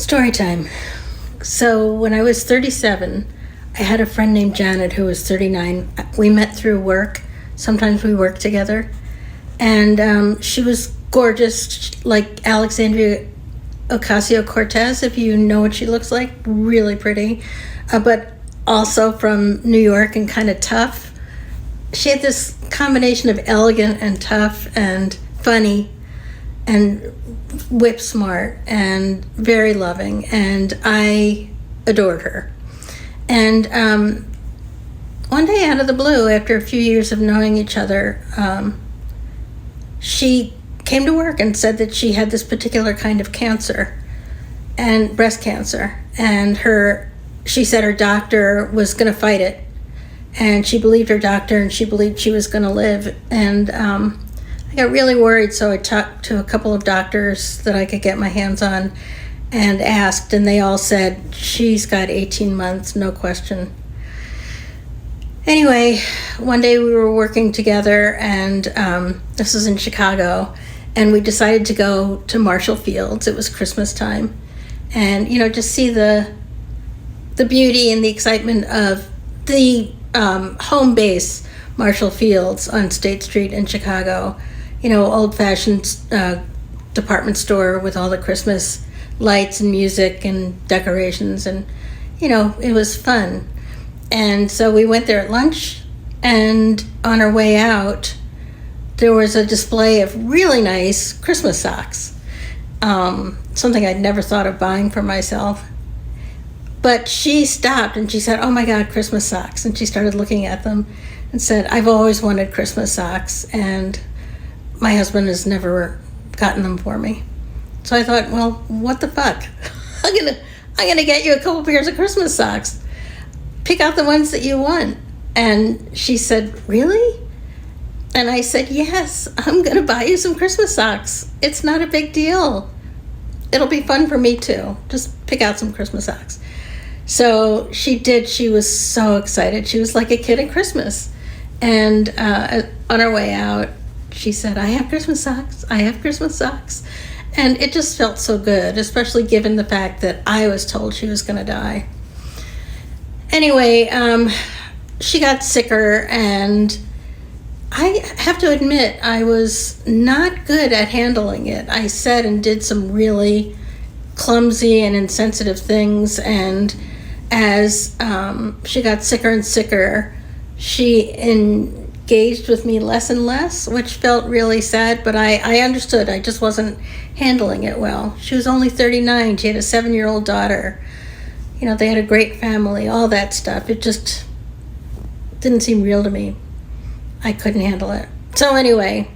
Story time. So when I was 37, I had a friend named Janet who was 39. We met through work. Sometimes we worked together. And she was gorgeous, like Alexandria Ocasio-Cortez, if you know what she looks like. Really pretty. But also from New York and kind of tough. She had this combination of elegant and tough and funny and whip smart and very loving, and I adored her. And one day out of the blue, after a few years of knowing each other, she came to work and said that she had this particular kind of cancer, and breast cancer, and she said her doctor was going to fight it, and she believed her doctor, and she believed she was going to live. And I got really worried, so I talked to a couple of doctors that I could get my hands on and asked, and they all said, she's got 18 months, no question. Anyway, one day we were working together, and this was in Chicago, and we decided to go to Marshall Fields. It was Christmas time. And, just see the beauty and the excitement of the home base, Marshall Fields on State Street in Chicago. Old-fashioned department store with all the Christmas lights and music and decorations, and it was fun. And so we went there at lunch, and on our way out there was a display of really nice Christmas socks, something I'd never thought of buying for myself. But she stopped and she said, "Oh my God, Christmas socks." And she started looking at them and said, "I've always wanted Christmas socks, and my husband has never gotten them for me." So I thought, well, what the fuck? I'm gonna get you a couple pairs of Christmas socks. Pick out the ones that you want. And she said, "Really?" And I said, "Yes, I'm gonna buy you some Christmas socks. It's not a big deal. It'll be fun for me too. Just pick out some Christmas socks." So she did. She was so excited. She was like a kid at Christmas. And on our way out, she said, "I have Christmas socks. I have Christmas socks." And it just felt so good, especially given the fact that I was told she was going to die. Anyway, she got sicker, and I have to admit, I was not good at handling it. I said and did some really clumsy and insensitive things, and as she got sicker and sicker, she engaged with me less and less, which felt really sad, but I understood. I just wasn't handling it well. She was only 39. She had a 7-year-old daughter. They had a great family, all that stuff. It just didn't seem real to me. I couldn't handle it. So anyway,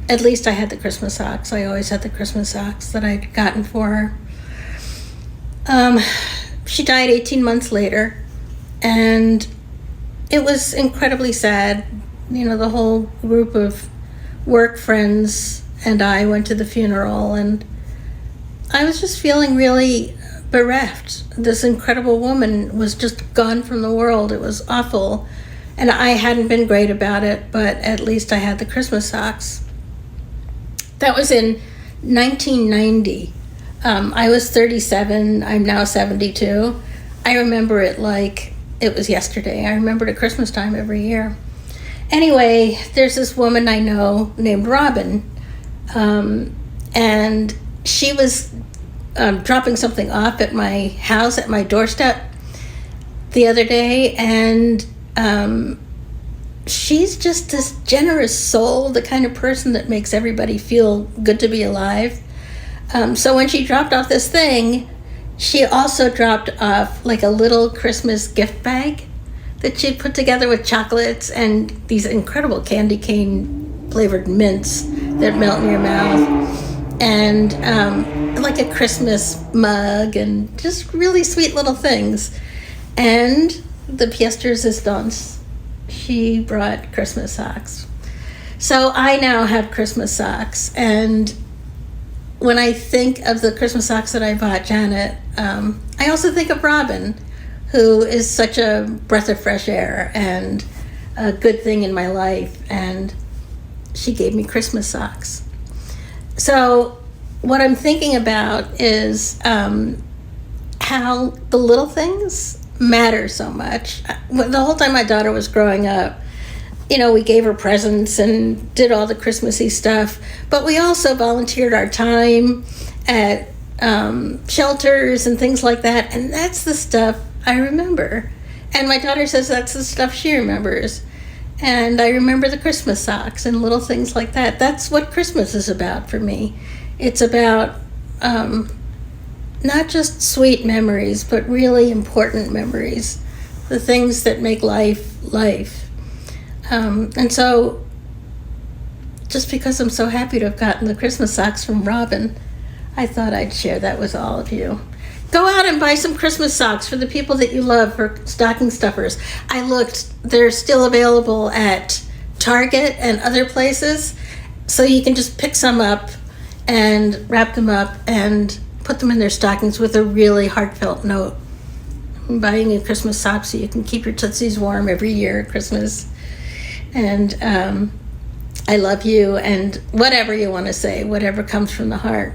at least I had the Christmas socks. I always had the Christmas socks that I'd gotten for her. She died 18 months later, and it was incredibly sad. The whole group of work friends and I went to the funeral, and I was just feeling really bereft. This incredible woman was just gone from the world. It was awful, and I hadn't been great about it, but at least I had the Christmas socks. That was in 1990. I was 37. I'm now 72. I remember it like it was yesterday. I remembered at Christmas time every year. Anyway, there's this woman I know named Robin, and she was dropping something off at my house, at my doorstep the other day, and she's just this generous soul, the kind of person that makes everybody feel good to be alive. So when she dropped off this thing, she also dropped off like a little Christmas gift bag that she'd put together with chocolates and these incredible candy cane flavored mints that melt in your mouth, and like a Christmas mug, and just really sweet little things. And the pièce de résistance, she brought Christmas socks. So I now have Christmas socks, and when I think of the Christmas socks that I bought Janet, I also think of Robin, who is such a breath of fresh air and a good thing in my life, and she gave me Christmas socks. So what I'm thinking about is how the little things matter so much. The whole time my daughter was growing up, we gave her presents and did all the Christmassy stuff, but we also volunteered our time at shelters and things like that, and that's the stuff I remember. And my daughter says that's the stuff she remembers. And I remember the Christmas socks and little things like that. That's what Christmas is about for me. It's about not just sweet memories, but really important memories, the things that make life life. And so, just because I'm so happy to have gotten the Christmas socks from Robin, I thought I'd share that with all of you. Go out and buy some Christmas socks for the people that you love, for stocking stuffers. I looked, they're still available at Target and other places, so you can just pick some up and wrap them up and put them in their stockings with a really heartfelt note. I'm buying you Christmas socks so you can keep your Tootsies warm every year at Christmas. And I love you, and whatever you want to say, whatever comes from the heart.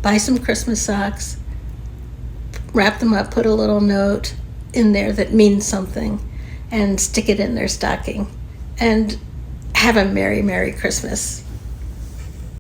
Buy some Christmas socks, wrap them up, put a little note in there that means something, and stick it in their stocking. And have a Merry, Merry Christmas.